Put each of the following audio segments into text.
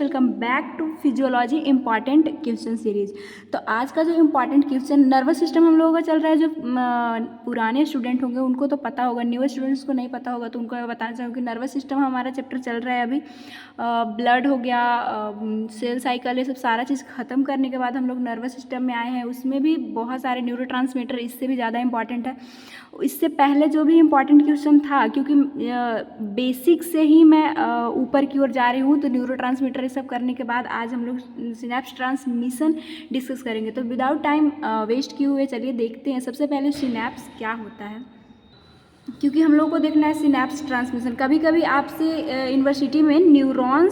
Welcome back to physiology important question series. तो आज का जो इम्पॉर्टेंट क्वेश्चन नर्वस सिस्टम हम लोगों का चल रहा है। जो पुराने स्टूडेंट होंगे उनको तो पता होगा, न्यू स्टूडेंट्स को नहीं पता होगा, तो उनको बताना चाहूँगी नर्वस सिस्टम हमारा चैप्टर चल रहा है अभी। ब्लड हो गया, सेल साइकिल, ये सब सारा चीज़ ख़त्म करने के बाद हम लोग नर्वस सिस्टम में आए हैं। उसमें भी बहुत सारे न्यूरोट्रांसमीटर इससे भी ज़्यादा इंपॉर्टेंट है। इससे पहले जो भी इम्पॉर्टेंट क्वेश्चन था, क्योंकि बेसिक से ही मैं ऊपर की ओर जा रही हूँ, तो न्यूरोट्रांसमीटर ये सब करने के बाद आज हम लोग सिनैप्स ट्रांसमिशन डिस्कस करेंगे। तो विदाउट टाइम वेस्ट किए हुए चलिए देखते हैं सबसे पहले सिनैप्स क्या होता है, क्योंकि हम लोग को देखना है सिनैप्स ट्रांसमिशन। कभी कभी आपसे यूनिवर्सिटी में न्यूरॉन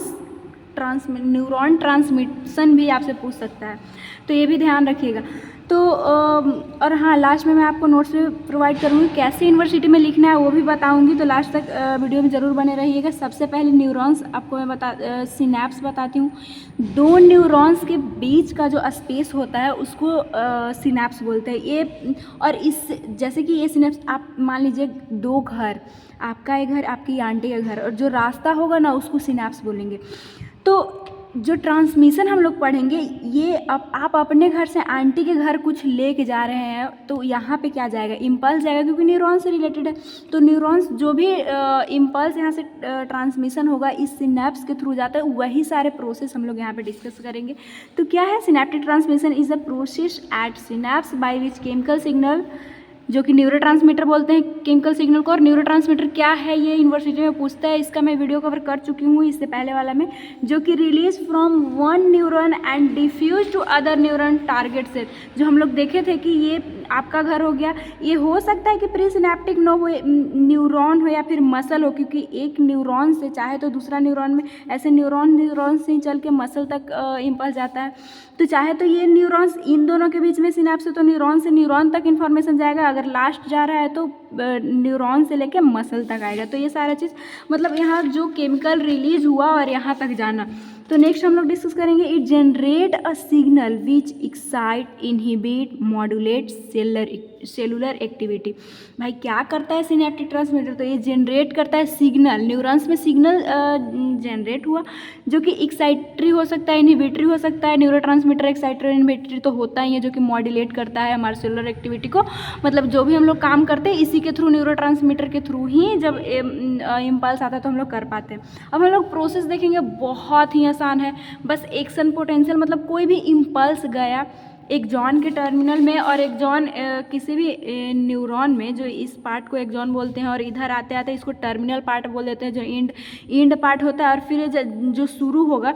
ट्रांसमिशन भी आपसे पूछ सकता है, तो ये भी ध्यान रखिएगा। तो और हाँ, लास्ट में मैं आपको नोट्स भी प्रोवाइड करूँगी, कैसे यूनिवर्सिटी में लिखना है वो भी बताऊँगी, तो लास्ट तक वीडियो में ज़रूर बने रहिएगा। सबसे पहले न्यूरॉन्स आपको मैं सिनैप्स बताती हूँ। दो न्यूरॉन्स के बीच का जो स्पेस होता है उसको सिनैप्स बोलते हैं। ये और इस जैसे कि ये सिनैप्स, आप मान लीजिए दो घर, आपका एक घर, आपकी आंटी का घर, और जो रास्ता होगा ना उसको सिनैप्स बोलेंगे। तो जो ट्रांसमिशन हम लोग पढ़ेंगे, ये आप अपने घर से आंटी के घर कुछ लेके जा रहे हैं, तो यहाँ पे क्या जाएगा, इम्पल्स जाएगा, क्योंकि न्यूरॉन से रिलेटेड है। तो न्यूरॉन्स जो भी इम्पल्स यहाँ से ट्रांसमिशन होगा इस सिनैप्स के थ्रू जाता है, वही सारे प्रोसेस हम लोग यहाँ पे डिस्कस करेंगे। तो क्या है synaptic transmission? Is a process at synapse by which chemical signal, जो कि न्यूरोट्रांसमीटर बोलते हैं केमिकल सिग्नल को। और न्यूरोट्रांसमीटर क्या है ये यूनिवर्सिटी में पूछता है, इसका मैं वीडियो कवर कर चुकी हूँ इससे पहले वाला में, जो कि release from one neuron and diffuse to other neuron target cell. जो हम लोग देखे थे कि ये आपका घर हो गया, ये हो सकता है कि प्री सिनैप्टिक न्यूरॉन हो या फिर मसल हो, क्योंकि एक न्यूरॉन से चाहे तो दूसरा न्यूरॉन में ऐसे न्यूरॉन से ही चल के मसल तक इम्पल्स जाता है। तो चाहे तो ये न्यूरॉन्स, इन दोनों के बीच में सिनैप्स है तो न्यूरॉन से न्यूरॉन तक इन्फॉर्मेशन जाएगा, अगर लास्ट जा रहा है तो न्यूरॉन से लेके मसल तक आएगा। तो ये सारा चीज़ मतलब यहाँ जो केमिकल रिलीज हुआ और यहाँ तक जाना। तो नेक्स्ट हम लोग डिस्कस करेंगे, it generate a signal which excite, inhibit, modulate cellular activity. भाई क्या करता है सिनैप्टिक ट्रांसमीटर? तो ये जनरेट करता है सिग्नल, न्यूरॉन्स में सिग्नल जनरेट हुआ, जो कि एक्साइटरी हो सकता है, इनहिबिटरी हो सकता है। न्यूरोट्रांसमीटर एक्साइटरी इनहिबिटरी तो होता ही है, जो कि मॉड्यूलेट करता है हमारे सेलुलर एक्टिविटी को। मतलब जो भी हम लोग काम करते हैं इसी के थ्रू, न्यूरोट्रांसमीटर के थ्रू ही जब इम्पल्स आता है तो हम लोग कर पाते हैं। अब हम लोग प्रोसेस देखेंगे, बहुत ही आसान है। बस एक्शन पोटेंशियल, मतलब कोई भी इम्पल्स गया एक जॉन के टर्मिनल में और एक जॉन किसी भी न्यूरॉन में, जो इस पार्ट को एक जॉन बोलते हैं, और इधर आते आते इसको टर्मिनल पार्ट बोल देते हैं, जो इंड पार्ट होता है। और फिर जो शुरू होगा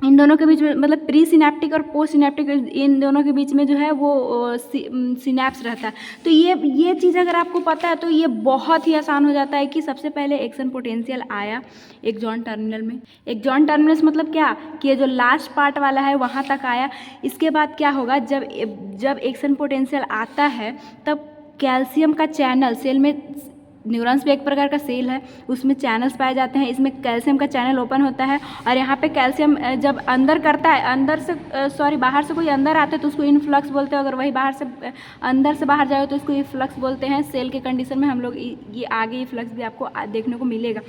इन दोनों के बीच में, मतलब प्री सिनैप्टिक और पोस्ट सिनैप्टिक, इन दोनों के बीच में जो है वो सिनैप्स रहता है। तो ये चीज़ अगर आपको पता है तो ये बहुत ही आसान हो जाता है कि सबसे पहले एक्शन पोटेंशियल आया एक जॉन टर्मिनल में। एक जॉन टर्मिनल से मतलब क्या कि ये जो लास्ट पार्ट वाला है वहाँ तक आया। इसके बाद क्या होगा, जब एक्शन पोटेंशियल आता है तब कैल्शियम का चैनल, सेल में न्यूरॉन्स भी एक प्रकार का सेल है, उसमें चैनल्स पाए जाते हैं, इसमें कैल्शियम का चैनल ओपन होता है। और यहाँ पे कैल्शियम जब अंदर करता है, अंदर से बाहर से कोई अंदर आता है तो उसको इनफ्लक्स बोलते हैं, अगर वही बाहर से अंदर से बाहर जाए तो उसको इफ्लक्स बोलते हैं। सेल के कंडीशन में हम लोग ये आगे इफ्लक्स भी आपको देखने को मिलेगा।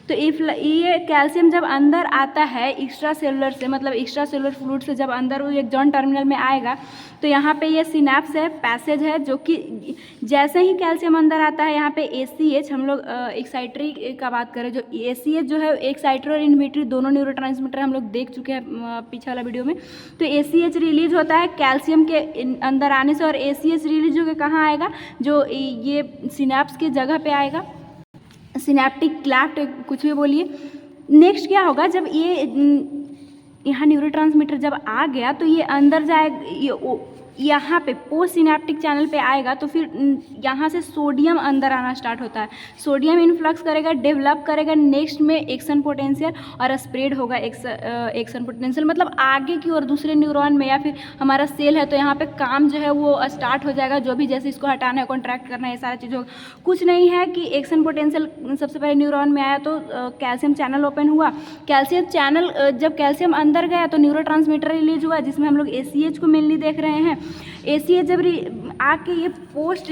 तो ये कैल्शियम जब अंदर आता है एक्स्ट्रा सेलुलर से, मतलब एक्स्ट्रा सेलुलर फ्लूइड से, जब अंदर वो एक जॉन टर्मिनल में आएगा तो यहाँ पे ये सिनैप्स है, पैसेज है, जो कि जैसे ही कैल्शियम अंदर आता है यहाँ पे ACH, हम लोग एक्साइटरी का बात करें, जो ACH जो है एक्साइटरी और इनहिबिटरी दोनों न्यूरोट्रांसमीटर हम लोग देख चुके हैं पीछे वाला वीडियो में। तो ACH रिलीज होता है कैल्शियम के अंदर आने से, और ACH रिलीज होकर कहाँ आएगा, जो ये सिनैप्स की जगह पे आएगा, सिनैप्टिक क्लैफ्ट कुछ भी बोलिए। नेक्स्ट क्या होगा, जब ये यहाँ न्यूरोट्रांसमीटर जब आ गया तो ये अंदर जाएगा, यहाँ पे पोस्ट सिनैप्टिक चैनल पे आएगा, तो फिर यहाँ से सोडियम अंदर आना स्टार्ट होता है। सोडियम इन्फ्लक्स करेगा, डेवलप करेगा, नेक्स्ट में एक्शन पोटेंशियल और स्प्रेड होगा एक्शन पोटेंशियल, मतलब आगे की और दूसरे न्यूरॉन में, या फिर हमारा सेल है तो यहाँ पे काम जो है वो स्टार्ट हो जाएगा, जो भी जैसे इसको हटाना है, कॉन्ट्रैक्ट करना है, ये सारा चीज़ होगा। कुछ नहीं है कि एक्शन पोटेंशियल सबसे पहले न्यूरॉन में आया तो कैल्शियम चैनल ओपन हुआ, कैल्शियम चैनल जब कैल्शियम अंदर गया तो न्यूरोट्रांसमीटर रिलीज हुआ, जिसमें हम लोग ACH को मेनली देख रहे हैं। ACH जब आके ये पोस्ट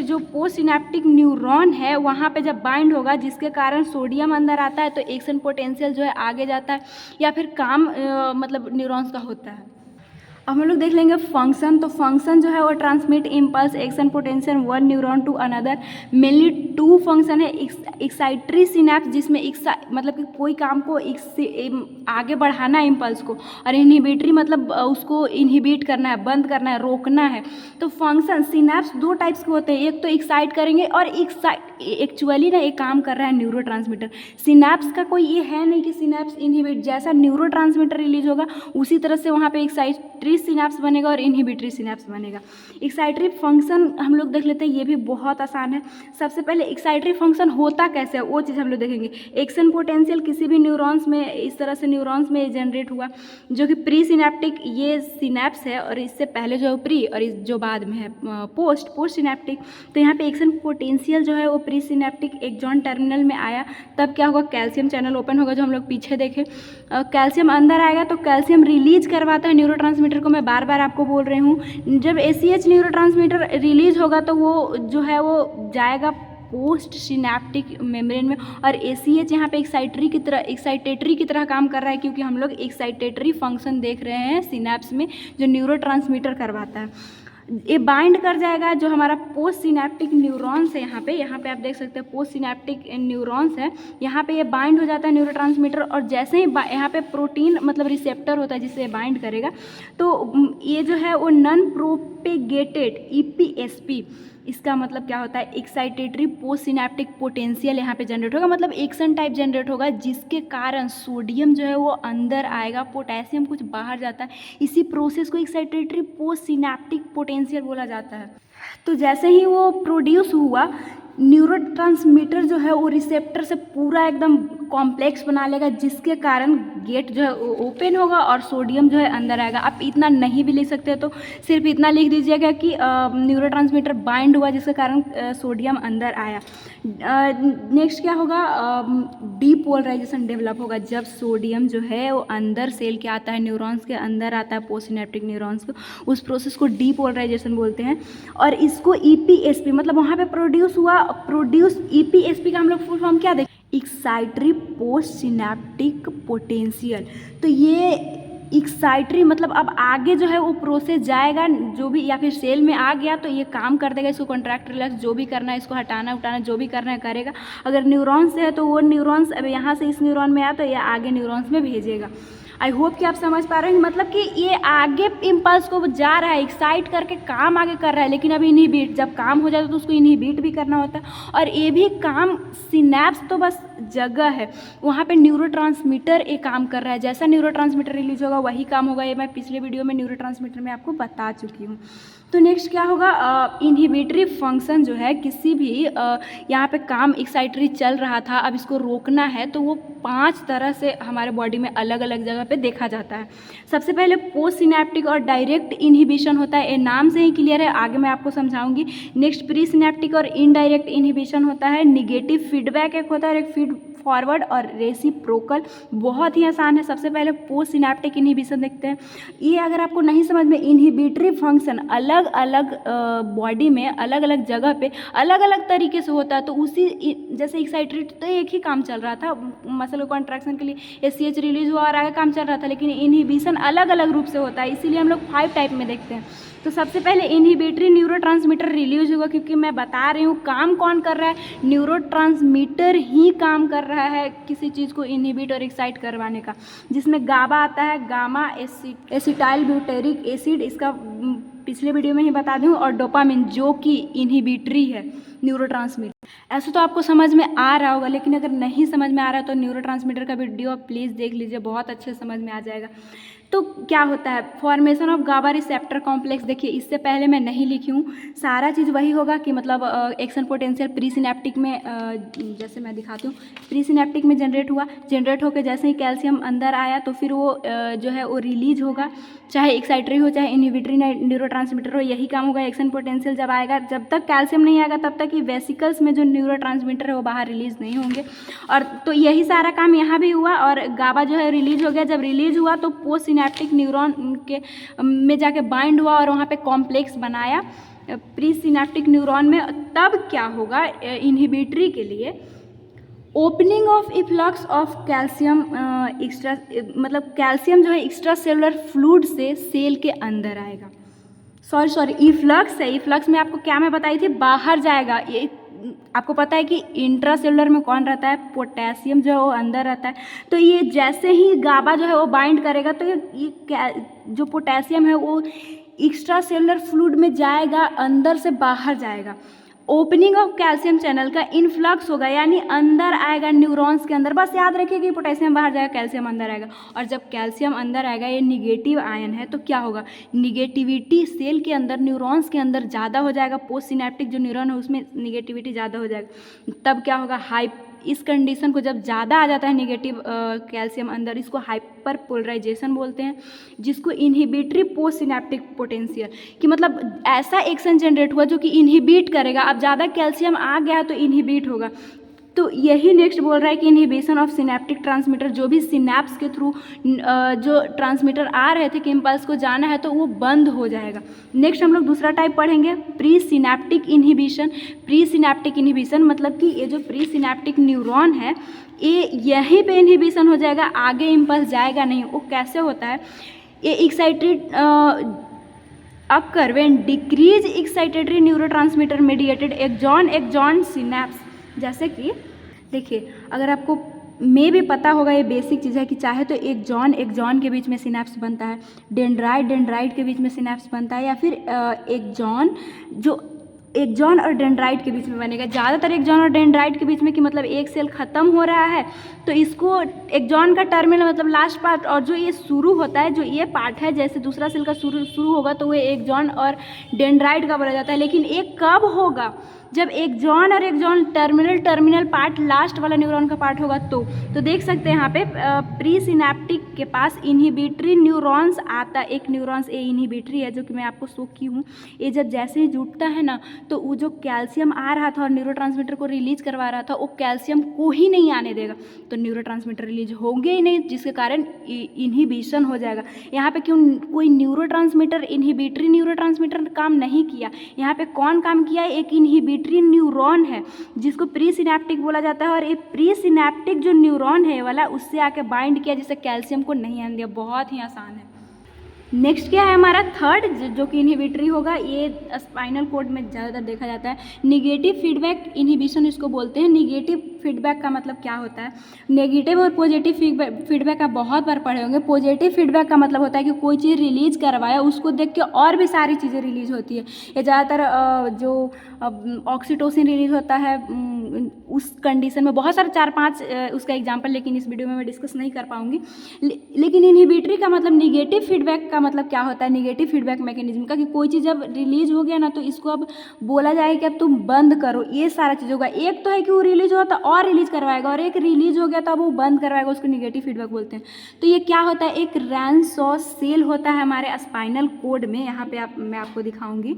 सिनेप्टिक न्यूरॉन है वहाँ पे जब बाइंड होगा, जिसके कारण सोडियम अंदर आता है, तो एक्शन पोटेंशियल जो है आगे जाता है या फिर काम मतलब न्यूरॉन्स का होता है। अब हम लोग देख लेंगे फंक्शन। तो फंक्शन जो है वो transmit impulse action potential one neuron to another. Mainly two function है, एक्साइटरी सिनेप्स जिसमें मतलब कि कोई काम को आगे बढ़ाना है इम्पल्स को, और इनहिबिटरी मतलब उसको इनहिबिट करना है, बंद करना है, रोकना है। तो फंक्शन सिनेप्स दो टाइप्स के होते हैं, एक तो एक्साइट करेंगे और एक्चुअली ना एक काम कर रहा है न्यूरोट्रांसमीटर। सिनेप्स का कोई ये है नहीं कि सिनेप्स इनहिबिट, जैसा न्यूरोट्रांसमीटर रिलीज होगा उसी तरह से वहाँ पे एक्साइटरी सिनेप्स बनेगा और इनहिबिटरी सिनेप्स बनेगा। एक्साइटरी फंक्शन हम लोग देख लेते हैं, ये भी बहुत आसान है। सबसे पहले एक्साइटरी फंक्शन होता कैसे है वो चीज़ हम लोग देखेंगे। एक्शन पोटेंशियल किसी भी न्यूरॉन्स में इस तरह से न्यूरॉन्स में जनरेट हुआ, जो कि प्री सिनेप्टिक ये सिनेप्स है, और इससे पहले जो है प्री और इस जो बाद में है पोस्ट सिनेप्टिक। तो यहाँ पे एक्शन पोटेंशियल जो है वो प्री सिनेप्टिक एक्सॉन टर्मिनल में आया, तब क्या होगा, कैल्शियम चैनल ओपन होगा, जो हम लोग पीछे देखे। कैल्शियम अंदर आएगा तो कैल्शियम रिलीज करवाता है न्यूरोट्रांसमीटर को। मैं बार बार आपको बोल रही हूँ, जब ACH न्यूरोट्रांसमीटर रिलीज होगा तो वो जो है वो जाएगा पोस्ट सिनेप्टिक मेम्ब्रेन में, और ACH यहाँ पे एक्साइटेटरी की तरह काम कर रहा है, क्योंकि हम लोग एक्साइटेटरी फंक्शन देख रहे हैं सिनेप्स में जो न्यूरोट्रांसमीटर करवाता है। ये बाइंड कर जाएगा जो हमारा पोस्ट सिनेप्टिक न्यूरॉन्स है। यहाँ पे आप देख सकते हैं पोस्ट सिनेप्टिक न्यूरॉन्स है, यहाँ पे ये बाइंड हो जाता है न्यूरोट्रांसमीटर, और जैसे ही यहाँ पे प्रोटीन मतलब रिसेप्टर होता है जिससे बाइंड करेगा, तो ये जो है वो नॉन प्रोपेगेटेड EPSP, इसका मतलब क्या होता है, एक्साइटेटरी पोस्ट सिनेप्टिक पोटेंशियल यहाँ पे जनरेट होगा, मतलब एक्शन टाइप जनरेट होगा, जिसके कारण सोडियम जो है वो अंदर आएगा, पोटेशियम कुछ बाहर जाता है। इसी प्रोसेस को एक्साइटेटरी पोस्ट सिनेप्टिक पोटेंशियल बोला जाता है। तो जैसे ही वो प्रोड्यूस हुआ, न्यूरोट्रांसमीटर जो है वो रिसेप्टर से पूरा एकदम कॉम्प्लेक्स बना लेगा, जिसके कारण गेट जो है ओपन होगा और सोडियम जो है अंदर आएगा। आप इतना नहीं भी लिख सकते तो सिर्फ इतना लिख दीजिएगा कि न्यूरोट्रांसमीटर बाइंड हुआ, जिसके कारण सोडियम अंदर आया। नेक्स्ट क्या होगा, डीपोलराइजेशन डेवलप होगा, जब सोडियम जो है वो अंदर सेल के आता है, न्यूरॉन्स के अंदर आता है, पोस्ट सिनेप्टिक न्यूरॉन्स को, उस प्रोसेस को डीपोलराइजेशन बोलते हैं। और इसको EPSP मतलब वहाँ पे प्रोड्यूस EPSP का हम लोग फुल फॉर्म क्या देखें, एक्साइटरी पोस्ट सिनेप्टिक पोटेंशियल। तो ये एक्साइटरी मतलब अब आगे जो है वो प्रोसेस जाएगा, जो भी या फिर सेल में आ गया तो ये काम कर देगा, इसको कॉन्ट्रैक्ट रिलैक्स जो भी करना है, इसको हटाना उठाना जो भी करना है करेगा। अगर न्यूरॉन्स है तो वो न्यूरॉन्स अब यहाँ से इस न्यूरॉन में आया तो ये आगे न्यूरॉन्स में भेजेगा। आई होप कि आप समझ पा रहे हैं, मतलब कि ये आगे इम्पल्स को जा रहा है, एक्साइट करके काम आगे कर रहा है, लेकिन अभी इनहिबिट, जब काम हो जाता है तो उसको इनहिबिट भी करना होता है। और ये भी काम सिनेप्स तो बस जगह है, वहाँ पे न्यूरोट्रांसमीटर एक काम कर रहा है, जैसा न्यूरोट्रांसमीटर रिलीज होगा वही काम होगा। ये मैं पिछले वीडियो में न्यूरोट्रांसमीटर में आपको बता चुकी हूँ। तो नेक्स्ट क्या होगा, इनहिबिटरी फंक्शन जो है किसी भी यहाँ पे काम एक्साइटरी चल रहा था, अब इसको रोकना है, तो वो 5 तरह से हमारे बॉडी में अलग अलग जगह पे देखा जाता है। सबसे पहले पोस्ट सिनेप्टिक और डायरेक्ट इनहिबिशन होता है, ये नाम से ही क्लियर है, आगे मैं आपको समझाऊंगी। नेक्स्ट प्री सिनेप्टिक और इनडायरेक्ट इनहिबिशन होता है, निगेटिव फीडबैक एक होता है और एक फीड फॉरवर्ड और रेसिप्रोकल। बहुत ही आसान है। सबसे पहले पोस्ट सिनेप्टिक इनहिबिशन देखते हैं। ये अगर आपको नहीं समझ में, इनहिबिटरी फंक्शन अलग अलग बॉडी में अलग अलग जगह पे अलग अलग तरीके से होता है। तो उसी जैसे एक्साइटरी तो एक ही काम चल रहा था, मसल कॉन्ट्रैक्शन के लिए ACH रिलीज हुआ और आगे काम चल रहा था, लेकिन इनहिबिशन अलग अलग रूप से होता है, इसीलिए हम लोग 5 टाइप में देखते हैं। तो सबसे पहले इनहिबिटरी न्यूरोट्रांसमीटर रिलीज होगा, क्योंकि मैं बता रही हूँ काम कौन कर रहा है, न्यूरोट्रांसमीटर ही काम कर रहा है किसी चीज़ को इनहिबिट और एक्साइट करवाने का, जिसमें गाबा आता है, गामा एसिटाइल ब्यूटेरिक एसिड, इसका पिछले वीडियो में ही बता दूँ, और डोपामिन जो कि इनहिबिटरी है न्यूरोट्रांसमीटर। ऐसे तो आपको समझ में आ रहा होगा, लेकिन अगर नहीं समझ में आ रहा है तो न्यूरोट्रांसमीटर का वीडियो आप प्लीज़ देख लीजिए, बहुत अच्छे समझ में आ जाएगा। तो क्या होता है, formation of GABA receptor complex. देखिए इससे पहले मैं नहीं लिखी हूँ, सारा चीज़ वही होगा कि मतलब एक्शन पोटेंशियल प्री सिनेप्टिक में, जैसे मैं दिखाती हूँ, प्री सिनेप्टिक में जनरेट होकर जैसे ही कैल्शियम अंदर आया तो फिर वो जो है वो रिलीज होगा, चाहे एक्साइटरी हो चाहे इनहिबिटरी न्यूरोट्रांसमीटर हो, यही काम होगा। एक्शन पोटेंशियल जब आएगा, जब तक कैल्शियम नहीं आएगा तब तक ही वेसिकल्स में में जो न्यूरोट्रांसमीटर है वो बाहर रिलीज़ नहीं होंगे। और तो यही सारा काम यहाँ भी हुआ और गाबा जो है रिलीज हो गया। जब रिलीज हुआ तो पोस्ट सिनेप्टिक न्यूरॉन के में जाके बाइंड हुआ और वहाँ पे कॉम्प्लेक्स बनाया प्री सिनेप्टिक न्यूरॉन में। तब क्या होगा, इनहिबिटरी के लिए opening of efflux of calcium extra, मतलब कैल्शियम जो है एक्स्ट्रा सेलुलर फ्लूइड से सेल के अंदर आएगा। सॉरी इफ्लक्स है, इफ्लक्स में आपको क्या मैं बताई थी, बाहर जाएगा। ये आपको पता है कि इंट्रासेलुलर में कौन रहता है, पोटेशियम जो है वो अंदर रहता है। तो ये जैसे ही गाबा जो है वो बाइंड करेगा तो ये जो पोटेशियम है वो एक्स्ट्रा सेलुलर फ्लूइड में जाएगा, अंदर से बाहर जाएगा। ओपनिंग ऑफ कैल्शियम चैनल का इनफ्लक्स होगा, यानी अंदर आएगा न्यूरॉन्स के अंदर। बस याद रखिए कि पोटेशियम बाहर जाएगा, कैल्शियम अंदर आएगा। और जब कैल्शियम अंदर आएगा, ये निगेटिव आयन है, तो क्या होगा, निगेटिविटी सेल के अंदर न्यूरॉन्स के अंदर ज़्यादा हो जाएगा। पोस्ट सिनेप्टिक जो न्यूरॉन है उसमें निगेटिविटी ज़्यादा हो जाएगा। तब क्या होगा, इस कंडीशन को जब ज़्यादा आ जाता है निगेटिव कैल्शियम अंदर, इसको हाइपर पोलराइजेशन बोलते हैं, जिसको इनहिबिटरी पोस्ट सिनेप्टिक पोटेंशियल, कि मतलब ऐसा एक्शन जनरेट हुआ जो कि इनहिबिट करेगा। अब ज़्यादा कैल्शियम आ गया तो इनहिबिट होगा। तो यही नेक्स्ट बोल रहा है कि इनहिबिशन ऑफ सिनेप्टिक ट्रांसमीटर, जो भी सिनेप्स के थ्रू जो ट्रांसमीटर आ रहे थे कि इम्पल्स को जाना है तो वो बंद हो जाएगा। नेक्स्ट हम लोग दूसरा टाइप पढ़ेंगे, pre synaptic inhibition. Pre synaptic inhibition मतलब कि ये जो प्री सिनेप्टिक न्यूरॉन है ये यहीं पे इनहिबिशन हो जाएगा, आगे इम्पल्स जाएगा नहीं। वो कैसे होता है, ये excited occur when decrease excitatory neurotransmitter mediated axon synapse. जैसे कि देखिए, अगर आपको में भी पता होगा, ये बेसिक चीज़ है कि चाहे तो एक्सॉन के बीच में सिनेप्स बनता है, डेंड्राइट के बीच में सिनेप्स बनता है, या फिर एक्सॉन और डेंड्राइट के बीच में बनेगा। ज़्यादातर एक्सॉन और डेंड्राइट के बीच में, कि मतलब एक सेल ख़त्म हो रहा है तो इसको एक्सॉन का टर्मिनल मतलब लास्ट पार्ट, और जो ये शुरू होता है, जो ये पार्ट है, जैसे दूसरा सेल का शुरू होगा तो वो एक्सॉन और डेंड्राइट का बोला जाता है। लेकिन एक कब होगा, जब एक्सॉन और एक्सॉन टर्मिनल पार्ट लास्ट वाला न्यूरॉन का पार्ट होगा। तो देख सकते हैं यहाँ पे प्री सिनेप्टिक के पास इनहिबिटरी न्यूरॉन्स आता है। एक न्यूरॉन्स ए इनहिबिटरी है जो कि मैं आपको शो की हूँ। ये जब जैसे ही जुटता है ना, तो वो जो कैल्शियम आ रहा था और न्यूरोट्रांसमीटर को रिलीज करवा रहा था, वो कैल्शियम को ही नहीं आने देगा, तो न्यूरोट्रांसमीटर रिलीज होंगे ही नहीं, जिसके कारण इनहिबिशन हो जाएगा। यहाँ पे क्यों कोई न्यूरोट्रांसमीटर इनहिबिटरी न्यूरोट्रांसमीटर काम नहीं किया, यहाँ पे कौन काम किया है, एक इनहिबिटरी न्यूरॉन है जिसको प्री सिनेप्टिक बोला जाता है। और ये प्री सिनेप्टिक जो न्यूरॉन है वाला, उससे आके बाइंड किया, जिससे कैल्शियम को नहीं आने दिया। बहुत ही आसान है। नेक्स्ट क्या है हमारा थर्ड, जो कि इनहिबिटरी होगा। ये स्पाइनल कॉर्ड में ज़्यादातर देखा जाता है। निगेटिव फीडबैक इनहिबिशन इसको बोलते हैं। निगेटिव फीडबैक का मतलब क्या होता है, नेगेटिव और पॉजिटिव फीडबैक आप बहुत बार पढ़े होंगे। पॉजिटिव फीडबैक का मतलब होता है कि कोई चीज़ रिलीज करवाया, उसको देख के और भी सारी चीज़ें रिलीज होती है। ये ज़्यादातर जो ऑक्सीटोसिन रिलीज होता है उस कंडीशन में, बहुत सारे 4-5 उसका एग्जाम्पल, लेकिन इस वीडियो में मैं डिस्कस नहीं कर पाऊंगी। लेकिन इनहिबिटरी का मतलब निगेटिव फीडबैक का मतलब क्या होता है, निगेटिव फीडबैक मैकेनिज्म का, कि कोई चीज़ जब रिलीज हो गया ना, तो इसको अब बोला जाए कि अब तुम बंद करो। ये सारा चीज़ होगा। एक तो है कि वो रिलीज हुआ तो और रिलीज करवाएगा, और एक रिलीज हो गया तो अब वो बंद करवाएगा, उसको निगेटिव फीडबैक बोलते हैं। तो ये क्या होता है, एक रैनसॉ सेल होता है हमारे स्पाइनल कोड में। यहाँ पे मैं आपको दिखाऊंगी,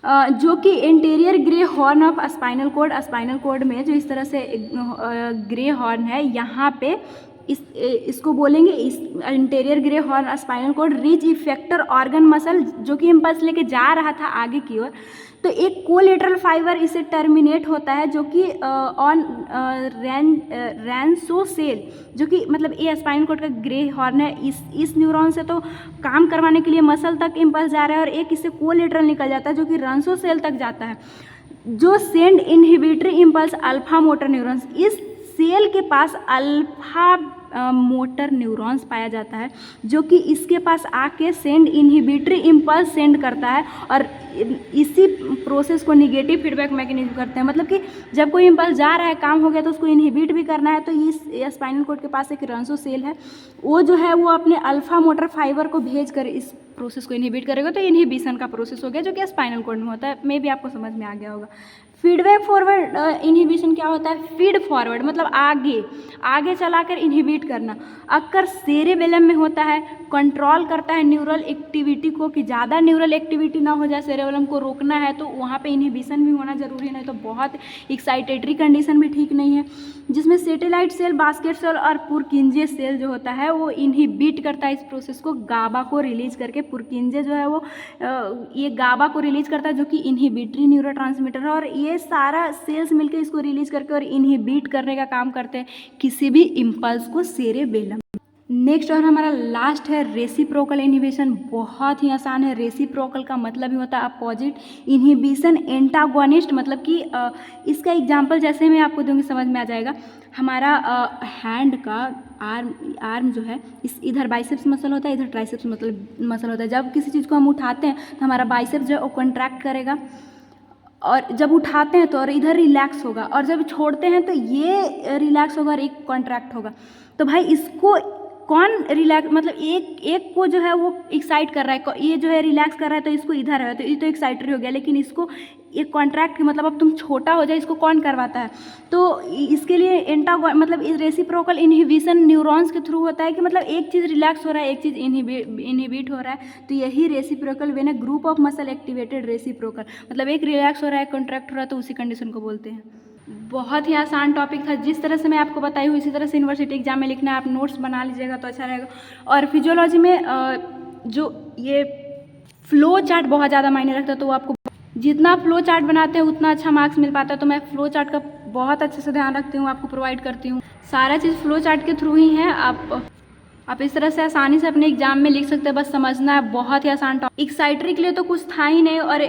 जो कि interior grey horn of spinal cord में जो इस तरह से ग्रे हॉर्न है, यहाँ पे इसको बोलेंगे इस interior grey horn spinal cord rich effector organ muscle, जो कि इम्पल्स लेके जा रहा था आगे की ओर। तो एक कोलेटरल फाइबर इसे टर्मिनेट होता है, जो कि ऑन रैनसो सेल, जो कि मतलब ये स्पाइनल कोड का ग्रे हॉर्न है। इस न्यूरॉन से तो काम करवाने के लिए मसल तक इम्पल्स जा रहा है, और एक इससे कोलेटरल निकल जाता है जो कि रैनसो सेल तक जाता है, जो send inhibitory impulse alpha motor neurons. इस सेल के पास अल्फा मोटर न्यूरॉन्स पाया जाता है, जो कि इसके पास आके सेंड इनहिबिटरी इम्पल्स सेंड करता है, और इसी प्रोसेस को निगेटिव फीडबैक मैकेनिज्म करते हैं। मतलब कि जब कोई इम्पल्स जा रहा है, काम हो गया, तो उसको इनहिबिट भी करना है। तो इस स्पाइनल कोड के पास एक रैनसो सेल है, वो जो है वो अपने अल्फा मोटर फाइबर को भेज कर इस प्रोसेस को इनहिबिट करेगा। तो इनहिबिशन का प्रोसेस हो गया, जो कि स्पाइनल कोड में होता है। मे भी आपको समझ में आ गया होगा। फीडबैक फॉरवर्ड इनहिबिशन क्या होता है? फीड फॉरवर्ड मतलब आगे चलाकर इनहिबिट करना। अक्सर सेरेबेलम में होता है, कंट्रोल करता है न्यूरल एक्टिविटी को, कि ज़्यादा न्यूरल एक्टिविटी ना हो जाए, सेरेबेलम को रोकना है तो वहाँ पे इनहिबिशन भी होना ज़रूरी है, नहीं तो बहुत एक्साइटेटरी कंडीशन भी ठीक नहीं है। जिसमें सेटेलाइट सेल, बास्केट सेल और पुरकिंजे सेल जो होता है वो इनहिबिट करता है इस प्रोसेस को, गाबा को रिलीज करके। पुरकिंजे जो है वो ये गाबा को रिलीज करता है जो कि इनहिबिटरी न्यूरोट्रांसमीटर है, और ये सारा सेल्स मिलकर इसको रिलीज करके और इनहिबिट करने का काम करते हैं किसी भी इम्पल्स को सेरेबेलम। नेक्स्ट और हमारा लास्ट है रेसिप्रोकल इनहिबिशन। बहुत ही आसान है। रेसिप्रोकल का मतलब ही होता है अपोजिट, इनहिबिशन एंटागोनिस्ट, मतलब कि इसका एग्जांपल जैसे मैं आपको दूंगी समझ में आ जाएगा। हमारा हैंड का आर्म जो है, इस इधर बाइसेप्स मसल होता है, इधर ट्राइसेप्स मसल होता है। जब किसी चीज़ को हम उठाते हैं तो हमारा बाइसेप्स जो है वो कॉन्ट्रैक्ट करेगा, और जब उठाते हैं तो और इधर रिलैक्स होगा, और जब छोड़ते हैं तो ये रिलैक्स होगा और एक कॉन्ट्रैक्ट होगा। तो भाई इसको कौन रिलैक्स, मतलब एक को जो है वो एक्साइट कर रहा है, ये जो है रिलैक्स कर रहा है तो इसको इधर है, तो ये तो एक्साइटरी हो गया। लेकिन इसको एक कॉन्ट्रैक्ट मतलब अब तुम छोटा हो जाए, इसको कौन करवाता है? तो इसके लिए मतलब इस रेसिप्रोकल इनहिबिशन न्यूरॉन्स के थ्रू होता है, कि मतलब एक चीज़ रिलैक्स हो रहा है, एक चीज़ इनहिबिट हो रहा है, तो यही रेसिप्रोकल वेन है। Group of muscle activated reciprocal, मतलब एक रिलैक्स हो रहा है, कॉन्ट्रैक्ट हो रहा है, तो उसी कंडीशन को बोलते हैं। बहुत ही आसान टॉपिक था। जिस तरह से मैं आपको बताई हूँ इसी तरह से यूनिवर्सिटी एग्जाम में लिखना है। आप नोट्स बना लीजिएगा तो अच्छा रहेगा। और फिजियोलॉजी में जो ये फ्लो चार्ट बहुत ज़्यादा मायने रखता है, तो वो आपको जितना फ्लो चार्ट बनाते हैं उतना अच्छा मार्क्स मिल पाता है। तो मैं फ्लो चार्ट का बहुत अच्छे से ध्यान रखती हूँ, आपको प्रोवाइड करती हूँ। सारा चीज़ फ्लो चार्ट के थ्रू ही है। आप इस तरह से आसानी से अपने एग्जाम में लिख सकते हैं, बस समझना है। बहुत ही आसान टॉपिक। एक्साइटरी के लिए तो कुछ था ही नहीं, और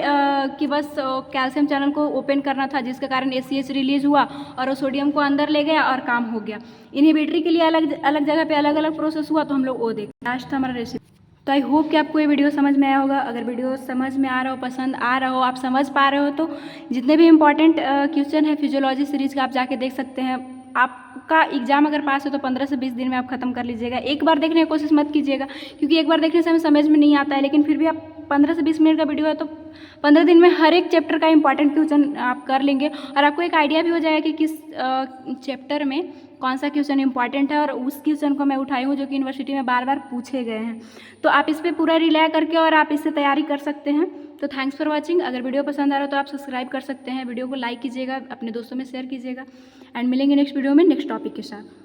कि बस कैल्शियम चैनल को ओपन करना था, जिसके कारण ACH रिलीज हुआ और वो सोडियम को अंदर ले गया और काम हो गया। इनहिबिटरी के लिए अलग अलग जगह पे अलग अलग प्रोसेस हुआ, तो हम लोग वो देख। लास्ट था हमारा रेसिपी। तो आई होप कि आपको ये वीडियो समझ में आया होगा। अगर वीडियो समझ में आ रहा हो, पसंद आ रहा हो, आप समझ पा रहे हो, तो जितने भी इंपॉर्टेंट क्वेश्चन है फिजियोलॉजी सीरीज का आप जाके देख सकते हैं। आपका एग्जाम अगर पास हो तो 15 से 20 दिन में आप खत्म कर लीजिएगा। एक बार देखने की कोशिश मत कीजिएगा, क्योंकि एक बार देखने से हमें समझ में नहीं आता है। लेकिन फिर भी आप 15 से 20 मिनट का वीडियो है तो 15 दिन में हर एक चैप्टर का इंपॉर्टेंट क्वेश्चन आप कर लेंगे, और आपको एक आइडिया भी हो जाएगा कि किस चैप्टर में कौन सा क्वेश्चन इंपॉर्टेंट है। और उस क्वेश्चन को मैं उठाई हूँ जो कि यूनिवर्सिटी में बार बार पूछे गए हैं, तो आप इस पर पूरा रिलाई करके और आप इससे तैयारी कर सकते हैं। तो थैंक्स फॉर वॉचिंग। अगर वीडियो पसंद आ रहा हो तो आप सब्सक्राइब कर सकते हैं, वीडियो को लाइक कीजिएगा, अपने दोस्तों में शेयर कीजिएगा, एंड मिलेंगे नेक्स्ट वीडियो में नेक्स्ट टॉपिक के साथ।